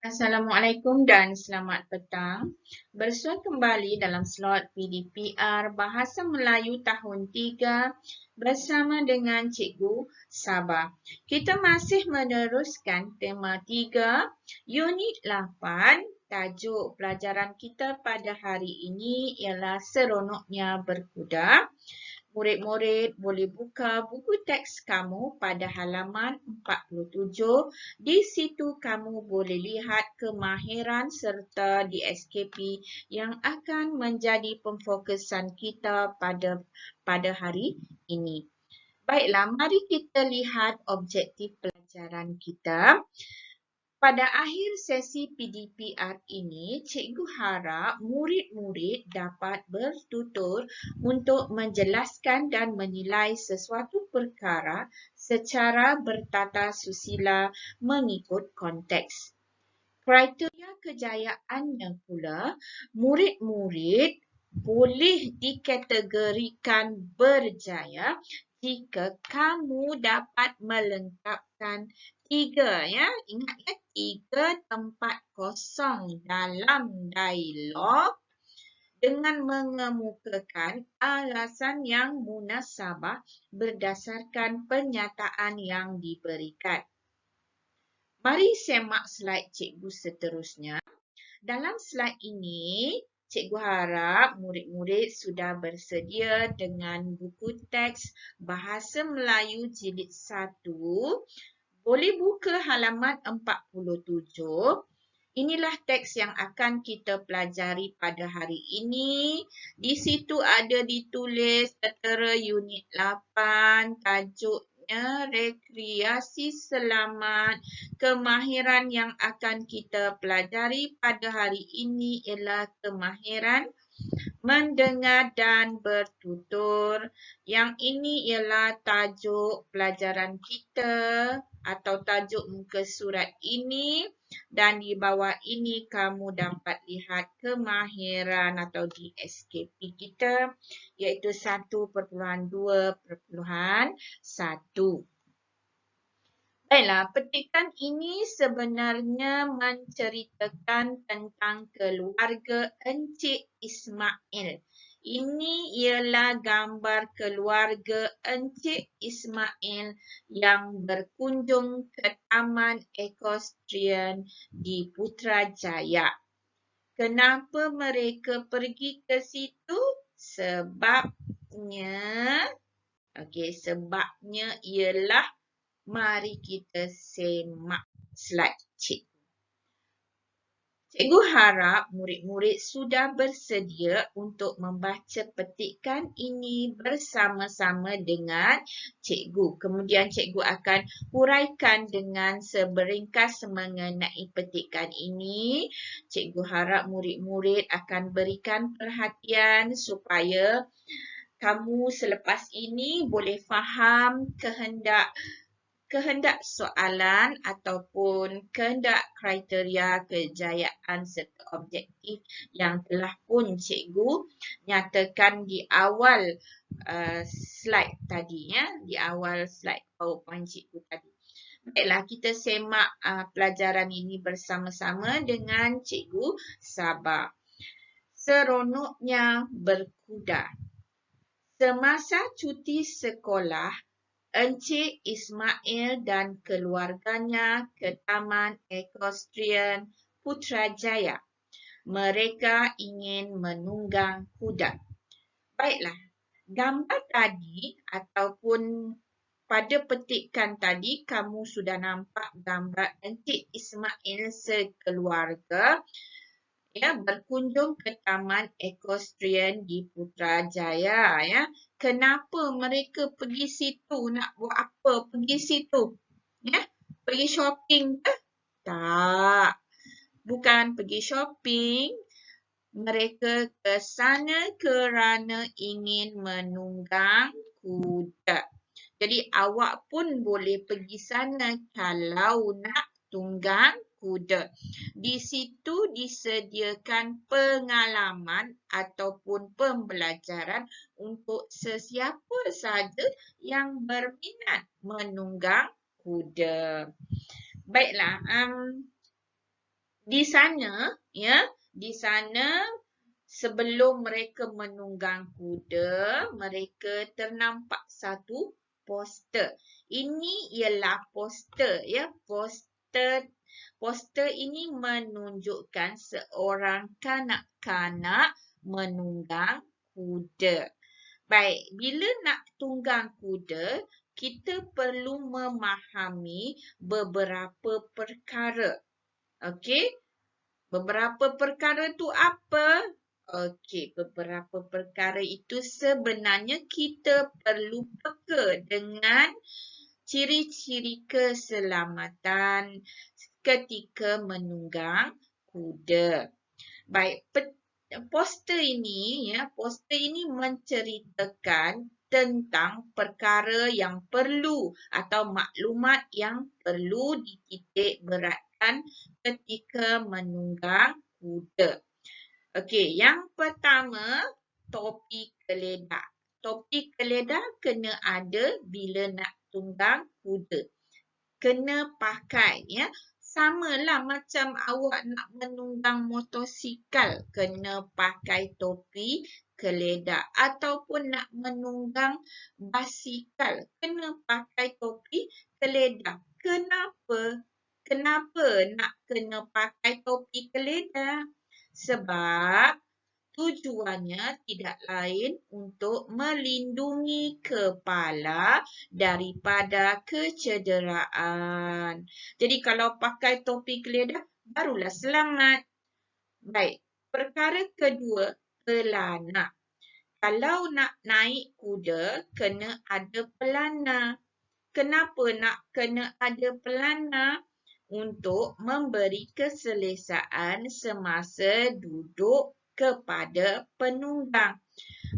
Assalamualaikum dan selamat petang. Bersua kembali dalam slot PDPR Bahasa Melayu tahun 3 bersama dengan Cikgu Sabah. Kita masih meneruskan tema 3, Unit 8. Tajuk pelajaran kita pada hari ini ialah Seronoknya Berkuda. Murid-murid boleh buka buku teks kamu pada halaman 47. Di situ kamu boleh lihat kemahiran serta DSKP yang akan menjadi pemfokusan kita pada hari ini. Baiklah, mari kita lihat objektif pelajaran kita. Pada akhir sesi PDPR ini, cikgu harap murid-murid dapat bertutur untuk menjelaskan dan menilai sesuatu perkara secara bertata susila mengikut konteks. Kriteria kejayaannya pula, murid-murid boleh dikategorikan berjaya jika kamu dapat melengkapkan 3, ya. Ingat ya, 3 tempat kosong dalam dialog dengan mengemukakan alasan yang munasabah berdasarkan pernyataan yang diberikan. Mari semak slide cikgu seterusnya. Dalam slide ini, cikgu harap murid-murid sudah bersedia dengan buku teks Bahasa Melayu Jilid 1. Boleh buka halaman 47. Inilah teks yang akan kita pelajari pada hari ini. Di situ ada ditulis tertera unit 8, tajuknya rekreasi selamat. Kemahiran yang akan kita pelajari pada hari ini ialah kemahiran mendengar dan bertutur. Yang ini ialah tajuk pelajaran kita atau tajuk muka surat ini. Dan di bawah ini kamu dapat lihat kemahiran atau DSKP kita, iaitu 1.2.1. Baiklah, petikan ini sebenarnya menceritakan tentang keluarga Encik Ismail. Ini ialah gambar keluarga Encik Ismail yang berkunjung ke Taman Equestrian di Putrajaya. Kenapa mereka pergi ke situ? Sebabnya ialah, mari kita semak slide cikgu. Cikgu harap murid-murid sudah bersedia untuk membaca petikan ini bersama-sama dengan cikgu. Kemudian cikgu akan huraikan dengan seberingkas mengenai petikan ini. Cikgu harap murid-murid akan berikan perhatian supaya kamu selepas ini boleh faham kehendak soalan ataupun kehendak kriteria kejayaan serta objektif yang telah pun cikgu nyatakan di awal slide tadi, ya, di awal slide PowerPoint cikgu tadi. Baiklah, kita semak pelajaran ini bersama-sama dengan cikgu Sabah. Seronoknya berkuda. Semasa cuti sekolah, Encik Ismail dan keluarganya ke Taman Equestrian Putrajaya. Mereka ingin menunggang kuda. Baiklah, gambar tadi ataupun pada petikan tadi kamu sudah nampak gambar Encik Ismail sekeluarga, ya, berkunjung ke Taman Equestrian di Putrajaya, ya. Kenapa mereka pergi situ? Nak buat apa pergi situ? Ya, pergi shopping ke? Tak. Bukan pergi shopping. Mereka ke sana kerana ingin menunggang kuda. Jadi awak pun boleh pergi sana kalau nak tunggang kuda. Di situ disediakan pengalaman ataupun pembelajaran untuk sesiapa sahaja yang berminat menunggang kuda. Baiklah, di sana, ya, di sana sebelum mereka menunggang kuda, mereka ternampak satu poster. Ini ialah poster, ya, poster. Poster ini menunjukkan seorang kanak-kanak menunggang kuda. Baik, bila nak tunggang kuda, kita perlu memahami beberapa perkara. Okey? Beberapa perkara tu apa? Okey, beberapa perkara itu sebenarnya kita perlu peka dengan ciri-ciri keselamatan ketika menunggang kuda. Baik, poster ini menceritakan tentang perkara yang perlu atau maklumat yang perlu dititik beratkan ketika menunggang kuda. Okey, yang pertama, topi keledak. Topi keledak kena ada bila nak tunggang kuda. Kena pakai, ya. Samalah macam awak nak menunggang motosikal, kena pakai topi keledak. Ataupun nak menunggang basikal, kena pakai topi keledak. Kenapa? Kenapa nak kena pakai topi keledak? Sebab tujuannya tidak lain untuk melindungi kepala daripada kecederaan. Jadi kalau pakai topi keledak, barulah selamat. Baik, perkara kedua, pelana. Kalau nak naik kuda, kena ada pelana. Kenapa nak kena ada pelana? Untuk memberi keselesaan semasa duduk kepada penunggang.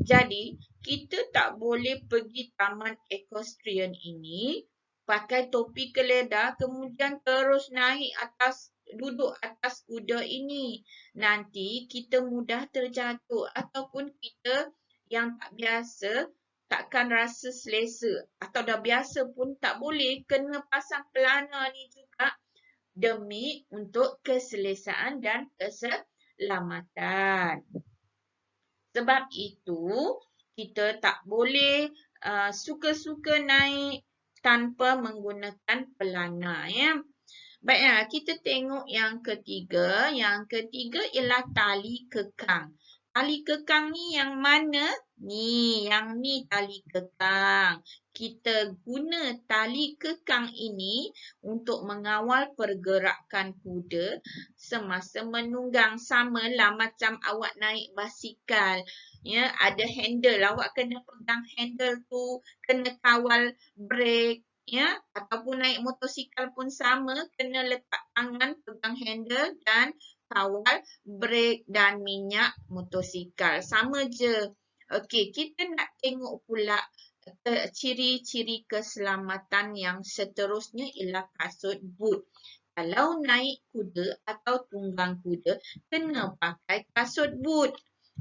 Jadi, kita tak boleh pergi taman equestrian ini pakai topi keledak kemudian terus naik duduk atas kuda ini. Nanti kita mudah terjatuh ataupun kita yang tak biasa takkan rasa selesa atau dah biasa pun tak boleh kena pasang pelana ni juga demi untuk keselesaan dan keselamatan. Sebab itu, kita tak boleh suka-suka naik tanpa menggunakan pelana, ya. Baik, kita tengok yang ketiga. Yang ketiga ialah tali kekang. Tali kekang ni yang mana? Ni, yang ni tali kekang. Kita guna tali kekang ini untuk mengawal pergerakan kuda semasa menunggang. Samalah macam awak naik basikal. Ya, ada handle. Awak kena pegang handle tu, kena kawal brake. Ya, ataupun naik motosikal pun sama, kena letak tangan pegang handle dan kawal brake dan minyak motosikal. Sama je. Okey, kita nak tengok pula ciri-ciri keselamatan yang seterusnya ialah kasut boot. Kalau naik kuda atau tunggang kuda, kena pakai kasut boot.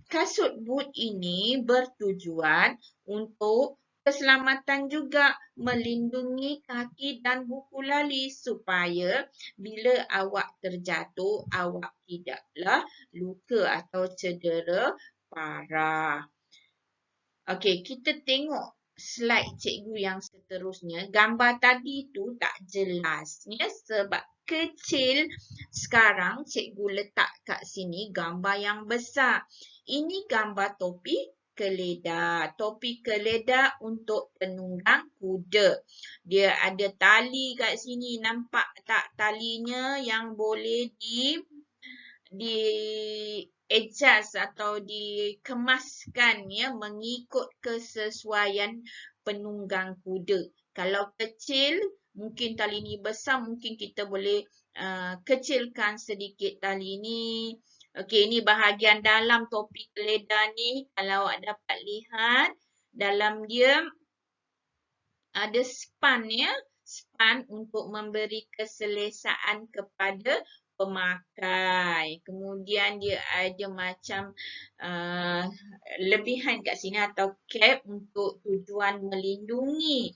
Kasut boot ini bertujuan untuk keselamatan juga, melindungi kaki dan buku lali supaya bila awak terjatuh, awak tidaklah luka atau cedera parah. Okey, kita tengok slide cikgu yang seterusnya. Gambar tadi tu tak jelas, ya, sebab kecil. Sekarang cikgu letak kat sini gambar yang besar. Ini gambar topi keledak. Topi keledak untuk penunggang kuda. Dia ada tali kat sini. Nampak tak talinya yang boleh adjust atau dikemaskan, ya, mengikut kesesuaian penunggang kuda. Kalau kecil, mungkin tali ni besar, mungkin kita boleh kecilkan sedikit tali ni. Okey, ini bahagian dalam topi keledak ni. Kalau awak dapat lihat, dalam dia ada span, ya. Span untuk memberi keselesaan kepada pemakai. Kemudian dia ada macam lebihan kat sini atau cap untuk tujuan melindungi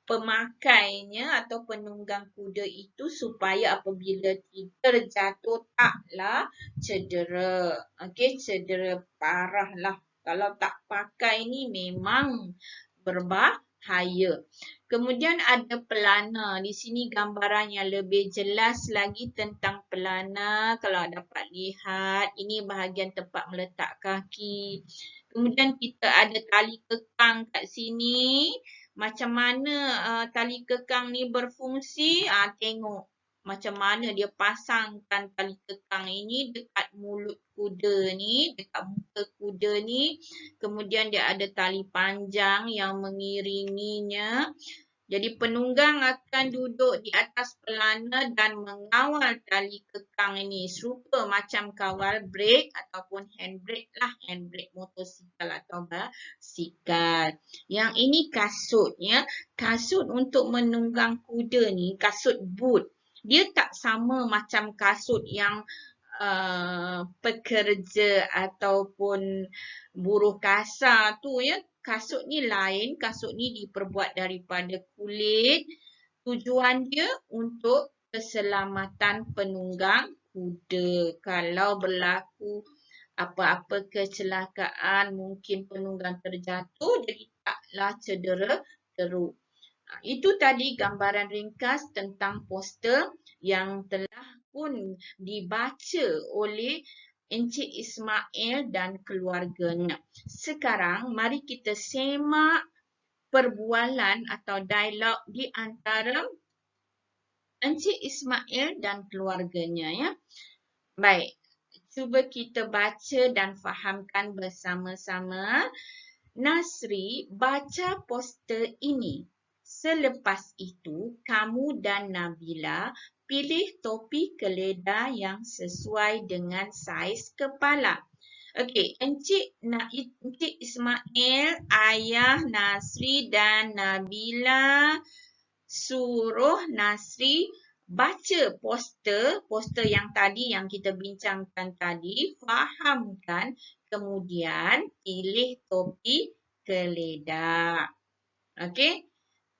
pemakainya atau penunggang kuda itu supaya apabila terjatuh taklah cedera. Okey, cedera parah lah. Kalau tak pakai ni memang berbahaya. Kemudian ada pelana. Di sini gambaran yang lebih jelas lagi tentang pelana. Kalau dapat lihat, ini bahagian tempat meletak kaki. Kemudian kita ada tali kekang kat sini. Macam mana tali kekang ni berfungsi? Tengok macam mana dia pasangkan tali kekang ini dekat mulut kuda ni, dekat muka kuda ni. Kemudian dia ada tali panjang yang mengiringinya. Jadi penunggang akan duduk di atas pelana dan mengawal tali kekang ini serupa macam kawal brake ataupun handbrake lah, handbrake motosikal atau basikal. Yang ini kasutnya, kasut untuk menunggang kuda ni, kasut boot. Dia tak sama macam kasut yang pekerja ataupun buruh kasar tu ya. Kasut ni lain, kasut ni diperbuat daripada kulit. Tujuan dia untuk keselamatan penunggang kuda. Kalau berlaku apa-apa kecelakaan, mungkin penunggang terjatuh, jadi taklah cedera teruk. Itu tadi gambaran ringkas tentang poster yang telah pun dibaca oleh Encik Ismail dan keluarganya. Sekarang mari kita semak perbualan atau dialog di antara Encik Ismail dan keluarganya ya. Baik, cuba kita baca dan fahamkan bersama-sama. Nasri, baca poster ini. Selepas itu, kamu dan Nabila pilih topi keledar yang sesuai dengan saiz kepala. Okey, Encik Ismail, ayah Nasri dan Nabila suruh Nasri baca poster yang tadi yang kita bincangkan tadi, fahamkan, kemudian pilih topi keledar. Okey?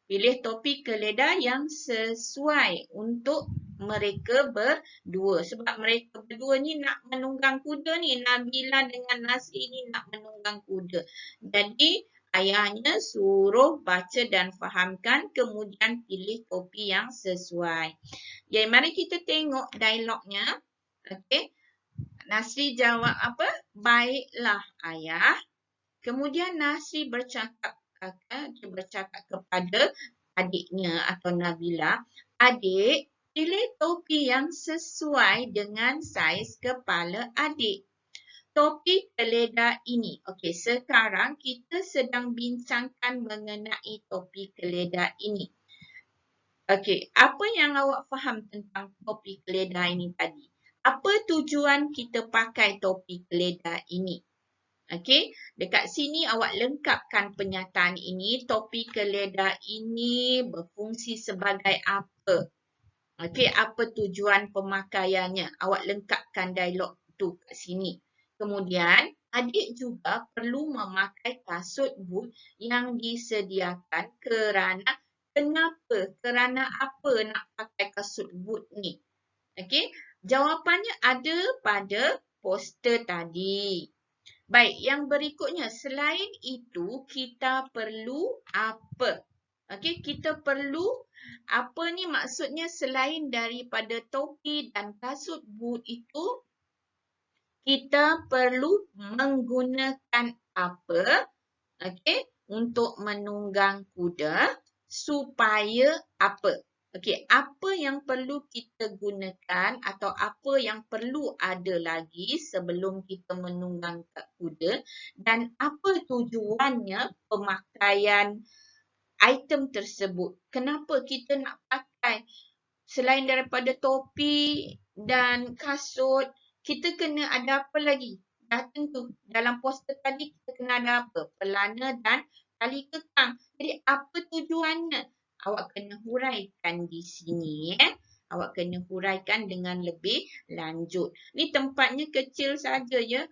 Pilih topi keledar yang sesuai untuk mereka berdua. Sebab mereka berdua ni nak menunggang kuda ni. Nabila dengan Nasri ni nak menunggang kuda. Jadi ayahnya suruh baca dan fahamkan, kemudian pilih topi yang sesuai. Jadi mari kita tengok dialognya. Okey. Nasri jawab apa? Baiklah ayah. Kemudian Nasri bercakap kepada adiknya atau Nabila, adik, pilih topi yang sesuai dengan saiz kepala adik. Topi keledar ini. Okey, sekarang kita sedang bincangkan mengenai topi keledar ini. Okey, apa yang awak faham tentang topi keledar ini tadi? Apa tujuan kita pakai topi keledar ini? Okey, dekat sini awak lengkapkan penyataan ini. Topi keledar ini berfungsi sebagai apa? Okey, apa tujuan pemakaiannya? Awak lengkapkan dialog tu kat sini. Kemudian, adik juga perlu memakai kasut boot yang disediakan kerana kenapa? Kerana apa nak pakai kasut boot ni? Okey, jawapannya ada pada poster tadi. Baik, yang berikutnya, selain itu kita perlu apa? Okey, kita perlu apa ni maksudnya selain daripada topi dan kasut boot itu, kita perlu menggunakan apa? Okey, untuk menunggang kuda supaya apa? Okey, apa yang perlu kita gunakan atau apa yang perlu ada lagi sebelum kita menunggang kuda dan apa tujuannya pemakaian item tersebut. Kenapa kita nak pakai selain daripada topi dan kasut, kita kena ada apa lagi? Dah tentu dalam poster tadi kita kena ada apa? Pelana dan tali kekang. Jadi apa tujuannya? Awak kena huraikan di sini. Awak kena huraikan dengan lebih lanjut. Ni tempatnya kecil saja ya.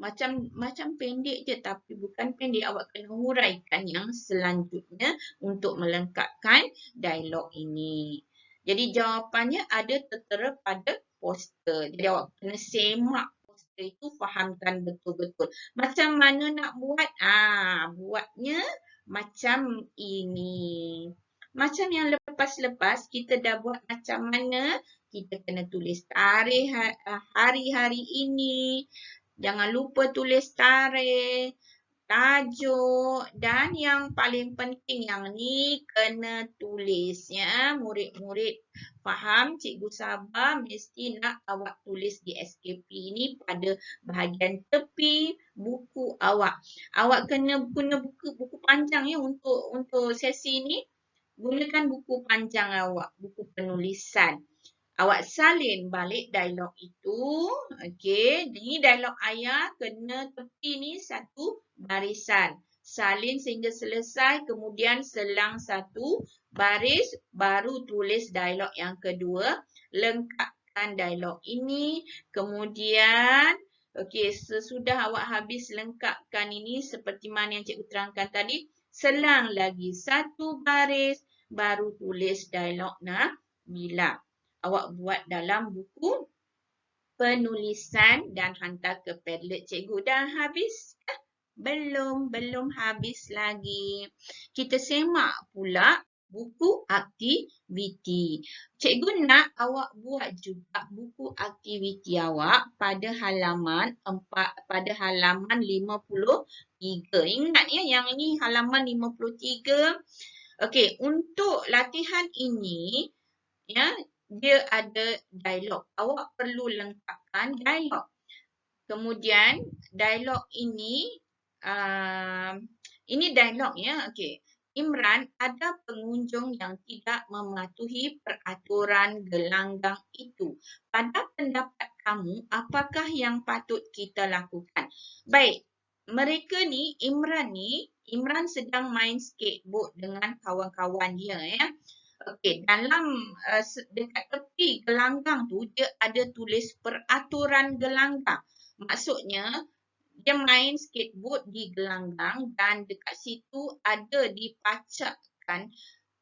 macam pendek je, tapi bukan pendek. Awak kena huraikan yang selanjutnya untuk melengkapkan dialog ini. Jadi jawapannya ada tertera pada poster. Jadi awak kena semak poster itu, fahamkan betul-betul. Macam mana nak buat? Buatnya macam ini. Macam yang lepas-lepas kita dah buat macam mana, kita kena tulis tarikh hari-hari ini. Jangan lupa tulis tarikh, tajuk, dan yang paling penting yang ni kena tulis ya. Murid-murid faham, Cikgu Sabah mesti nak awak tulis di SKP ni pada bahagian tepi buku awak. Awak kena guna buku panjang ya untuk sesi ni. Gunakan buku panjang awak, buku penulisan. Awak salin balik dialog itu. Okey, ni dialog ayah kena tepi ni satu barisan. Salin sehingga selesai, kemudian selang satu baris, baru tulis dialog yang kedua. Lengkapkan dialog ini. Kemudian, okey, sesudah awak habis lengkapkan ini seperti mana yang cikgu terangkan tadi, selang lagi satu baris, baru tulis dialog Nabila. Awak buat dalam buku penulisan dan hantar ke Padlet. Cikgu dah habis? Belum habis lagi. Kita semak pula buku aktiviti. Cikgu nak awak buat juga buku aktiviti awak pada halaman 53. Ingat ya, yang ini halaman 53. Okey, untuk latihan ini ya, dia ada dialog. Awak perlu lengkapkan dialog. Kemudian dialog ini dialog ya. Okey. Imran, ada pengunjung yang tidak mematuhi peraturan gelanggang itu. Pada pendapat kamu, apakah yang patut kita lakukan? Baik, mereka ni, Imran sedang main skateboard dengan kawan-kawan dia ya. Okey, dalam dekat tepi gelanggang tu dia ada tulis peraturan gelanggang. Maksudnya dia main skateboard di gelanggang dan dekat situ ada dipacakkan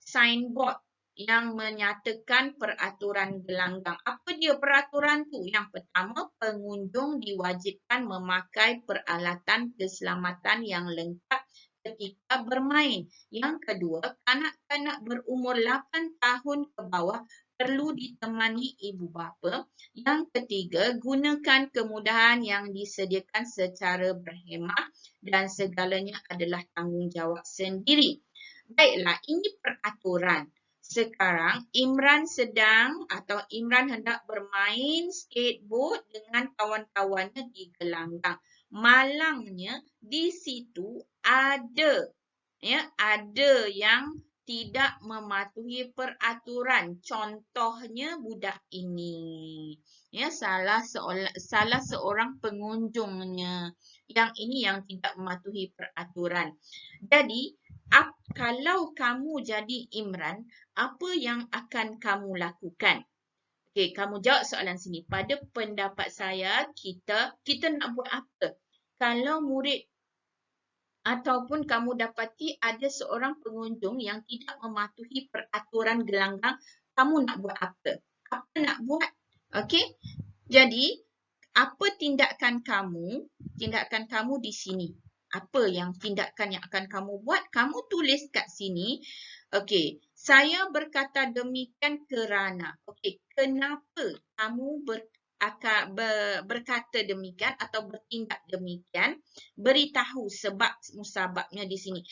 signboard yang menyatakan peraturan gelanggang. Apa dia peraturan tu? Yang pertama, pengunjung diwajibkan memakai peralatan keselamatan yang lengkap ketika bermain. Yang kedua, kanak-kanak berumur 8 tahun ke bawah perlu ditemani ibu bapa. Yang ketiga, gunakan kemudahan yang disediakan secara berhemah dan segalanya adalah tanggungjawab sendiri. Baiklah, ini peraturan. Sekarang Imran hendak bermain skateboard dengan kawan-kawannya di gelanggang. Malangnya di situ ada yang tidak mematuhi peraturan. Contohnya budak ini. Ya, salah seorang pengunjungnya. Yang ini yang tidak mematuhi peraturan. Jadi, kalau kamu jadi Imran, apa yang akan kamu lakukan? Okey, kamu jawab soalan sini. Pada pendapat saya, kita nak buat apa? Kalau murid ataupun kamu dapati ada seorang pengunjung yang tidak mematuhi peraturan gelanggang, kamu nak buat apa? Apa nak buat? Okey. Jadi, apa tindakan kamu di sini? Apa yang tindakan yang akan kamu buat? Kamu tulis kat sini. Okey, saya berkata demikian kerana. Okey, kenapa kamu berkata demikian atau bertindak demikian? Beritahu sebab musababnya di sini.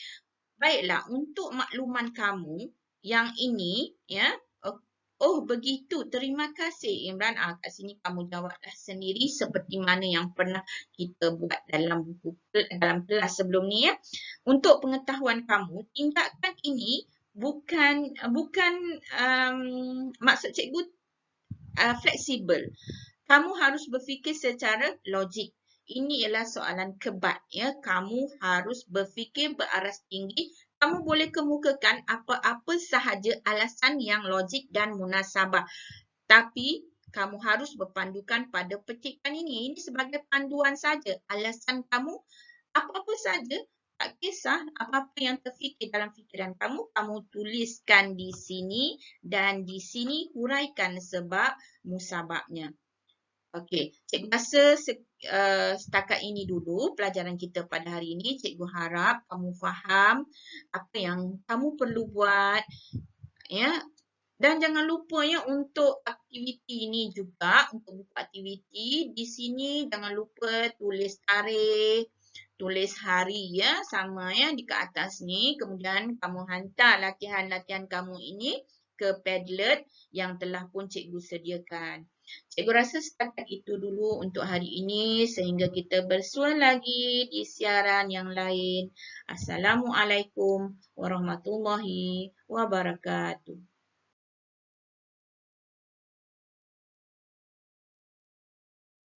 Baiklah, untuk makluman kamu yang ini ya. Oh begitu, terima kasih Imran. Kat sini kamu jawablah sendiri seperti mana yang pernah kita buat dalam kelas sebelum ni ya. Untuk pengetahuan kamu, tindakan ini bukan maksud cikgu fleksibel. Kamu harus berfikir secara logik. Ini ialah soalan kebat ya. Kamu harus berfikir beraras tinggi. Kamu boleh kemukakan apa-apa sahaja alasan yang logik dan munasabah. Tapi kamu harus berpandukan pada petikan ini. Ini sebagai panduan saja. Alasan kamu apa-apa saja, tak kisah apa-apa yang terfikir dalam fikiran kamu, kamu tuliskan di sini dan di sini huraikan sebab musababnya. Okey, cikgu rasa setakat ini dulu pelajaran kita pada hari ini. Cikgu harap kamu faham apa yang kamu perlu buat, ya. Dan jangan lupa ya untuk aktiviti ini juga, untuk buku aktiviti. Di sini jangan lupa tulis tarikh, tulis hari ya, sama ya di ke atas ni. Kemudian kamu hantar latihan-latihan kamu ini ke Padlet yang telah pun cikgu sediakan. Cikgu rasa setakat itu dulu untuk hari ini sehingga kita bersua lagi di siaran yang lain. Assalamualaikum warahmatullahi wabarakatuh.